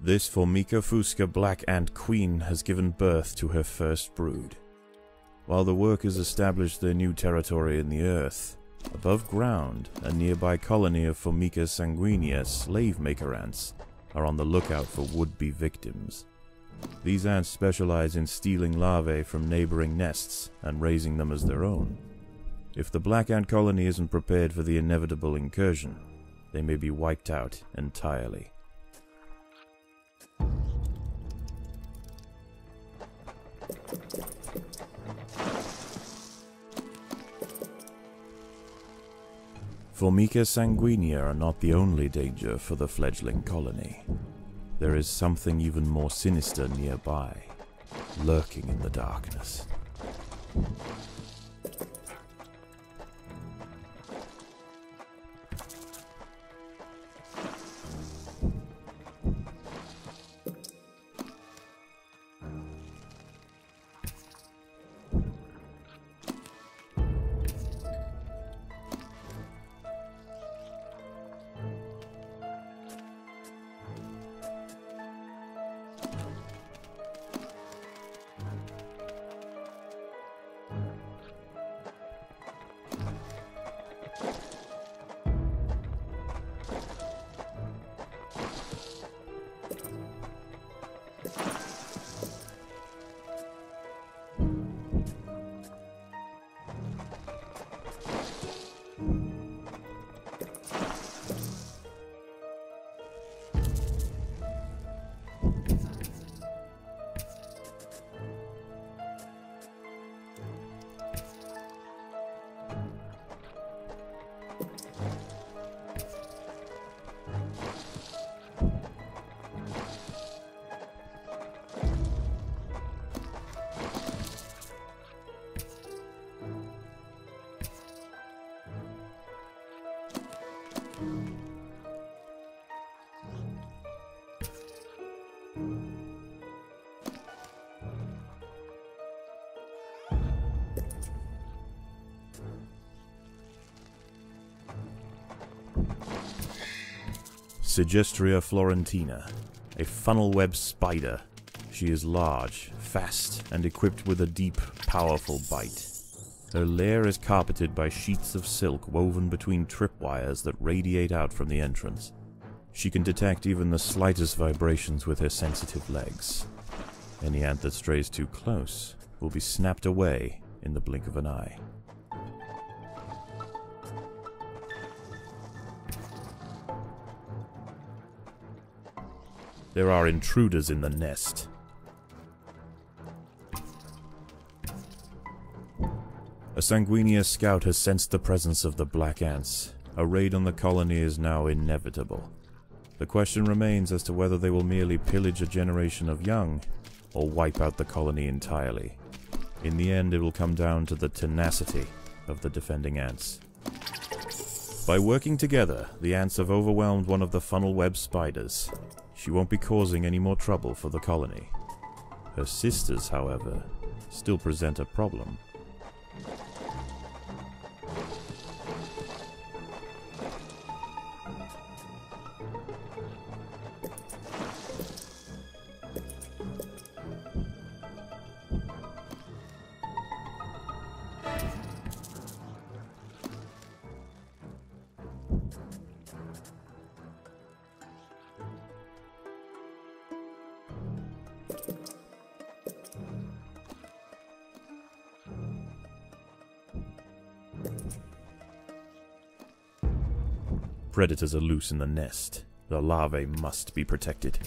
This Formica fusca black ant queen has given birth to her first brood. While the workers established their new territory in the earth, above ground, a nearby colony of Formica sanguinea slave-maker ants are on the lookout for would-be victims. These ants specialize in stealing larvae from neighboring nests and raising them as their own. If the black ant colony isn't prepared for the inevitable incursion, they may be wiped out entirely. Formica sanguinea are not the only danger for the fledgling colony. There is something even more sinister nearby, lurking in the darkness. Sigistria florentina, a funnel-web spider. She is large, fast, and equipped with a deep, powerful bite. Her lair is carpeted by sheets of silk woven between tripwires that radiate out from the entrance. She can detect even the slightest vibrations with her sensitive legs. Any ant that strays too close will be snapped away in the blink of an eye. There are intruders in the nest. A sanguinea scout has sensed the presence of the black ants. A raid on the colony is now inevitable. The question remains as to whether they will merely pillage a generation of young, or wipe out the colony entirely. In the end, it will come down to the tenacity of the defending ants. By working together, the ants have overwhelmed one of the funnel web spiders. She won't be causing any more trouble for the colony. Her sisters, however, still present a problem. Predators are loose in the nest. The larvae must be protected.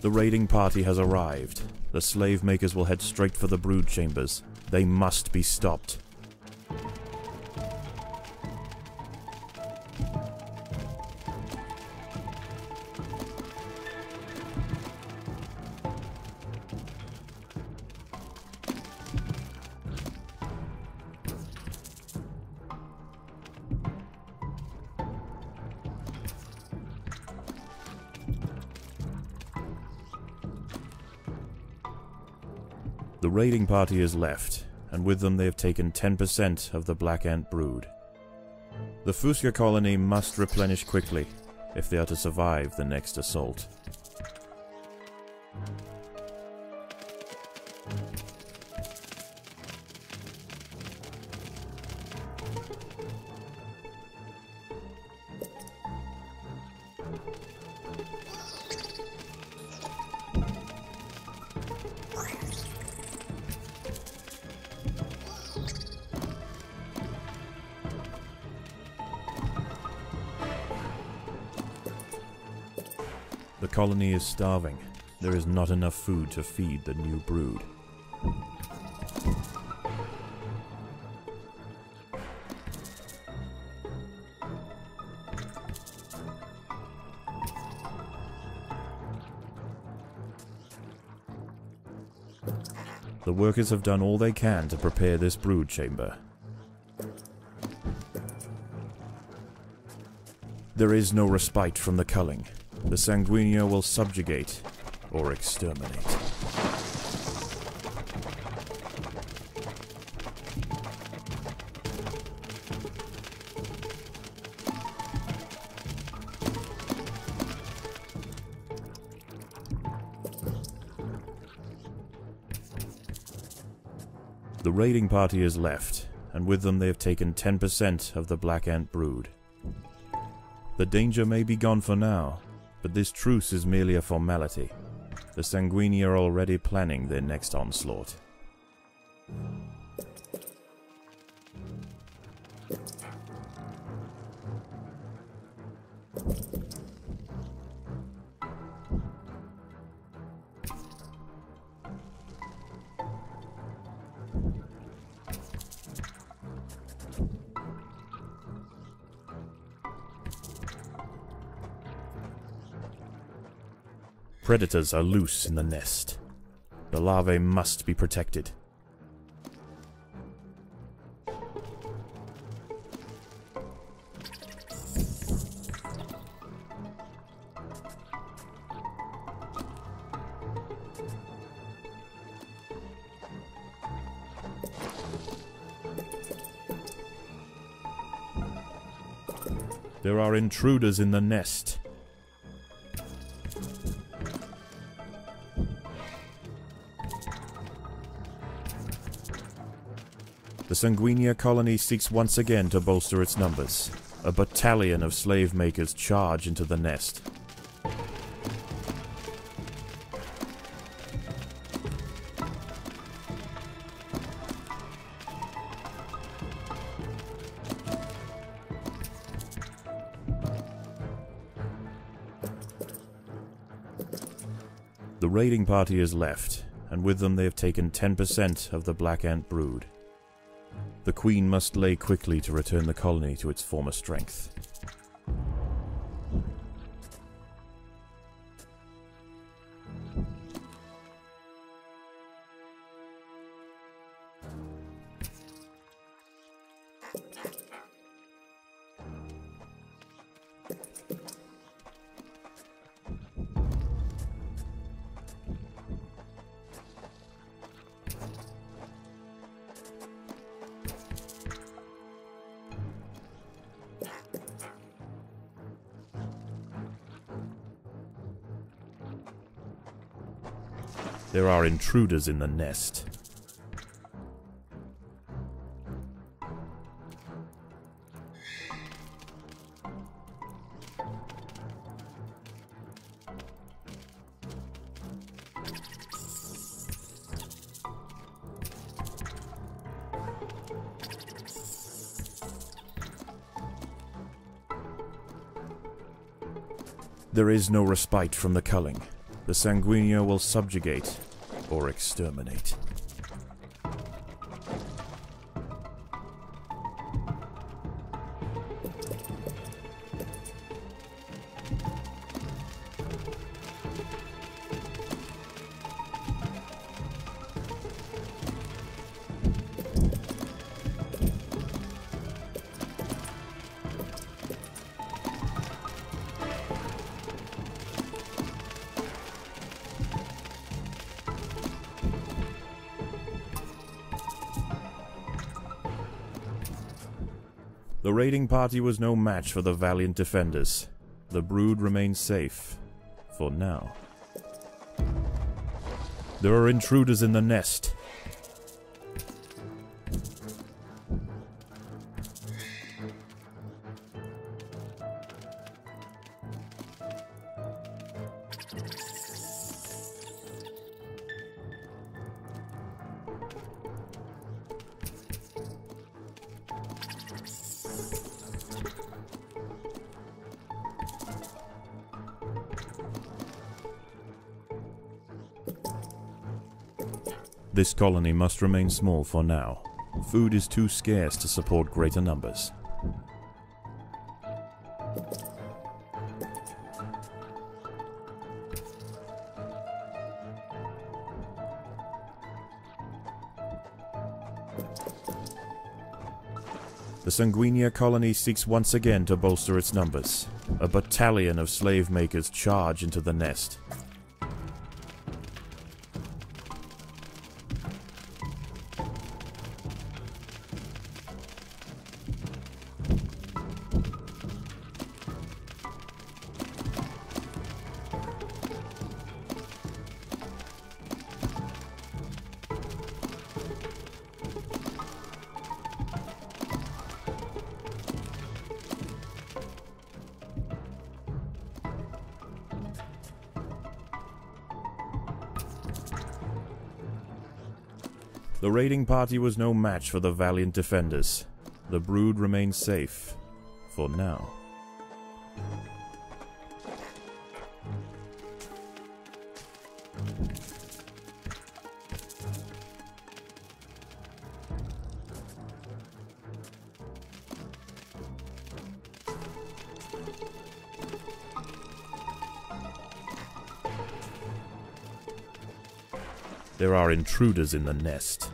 The raiding party has arrived. The slave makers will head straight for the brood chambers. They must be stopped. The raiding party is left, and with them they have taken 10% of the black ant brood. The Fuska colony must replenish quickly if they are to survive the next assault. The colony is starving. There is not enough food to feed the new brood. The workers have done all they can to prepare this brood chamber. There is no respite from the culling. The Sanguinea will subjugate or exterminate. The raiding party is left, and with them they have taken 10% of the black ant brood. The danger may be gone for now, but this truce is merely a formality. The Sanguinea are already planning their next onslaught. Predators are loose in the nest. The larvae must be protected. There are intruders in the nest. The Sanguinea colony seeks once again to bolster its numbers. A battalion of slave makers charge into the nest. The raiding party is left, and with them they have taken 10% of the black ant brood. The queen must lay quickly to return the colony to its former strength. There are intruders in the nest. There is no respite from the culling. The Sanguinia will subjugate or exterminate. The raiding party was no match for the valiant defenders. The brood remained safe, for now. There are intruders in the nest. This colony must remain small for now. Food is too scarce to support greater numbers. The Sanguinia colony seeks once again to bolster its numbers. A battalion of slave makers charge into the nest. The raiding party was no match for the valiant defenders. The brood remained safe, for now. There are intruders in the nest.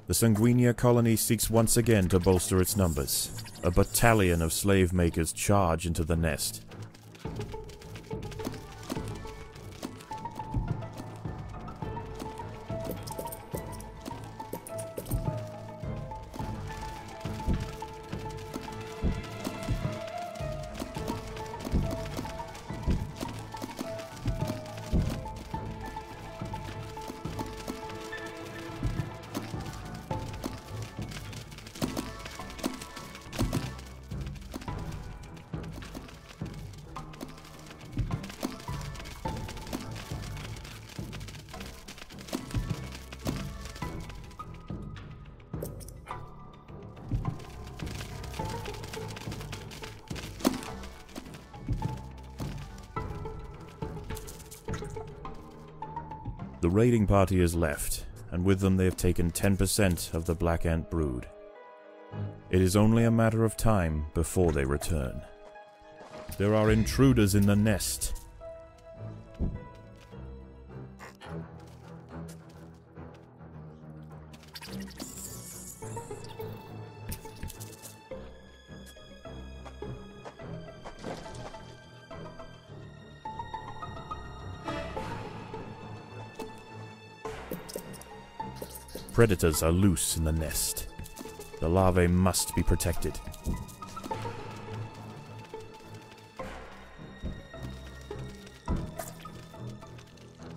The Sanguinia colony seeks once again to bolster its numbers. A battalion of slave makers charge into the nest. The raiding party is left, and with them they have taken 10% of the black ant brood. It is only a matter of time before they return. There are intruders in the nest. Predators are loose in the nest. The larvae must be protected.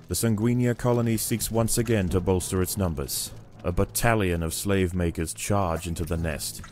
The Sanguinia colony seeks once again to bolster its numbers. A battalion of slave makers charge into the nest.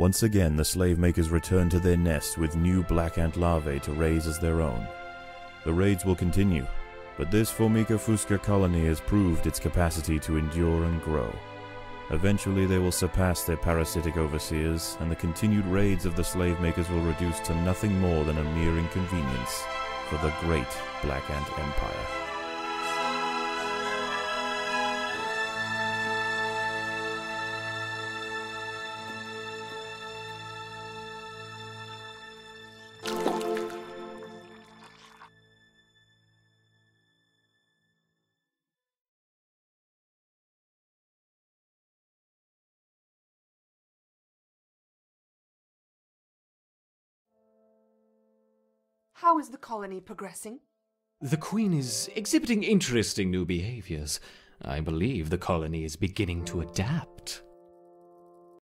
Once again, the slave makers return to their nest with new black ant larvae to raise as their own. The raids will continue, but this Formica fusca colony has proved its capacity to endure and grow. Eventually they will surpass their parasitic overseers, and the continued raids of the slave makers will reduce to nothing more than a mere inconvenience for the great Black Ant Empire. How is the colony progressing? The Queen is exhibiting interesting new behaviors. I believe the colony is beginning to adapt.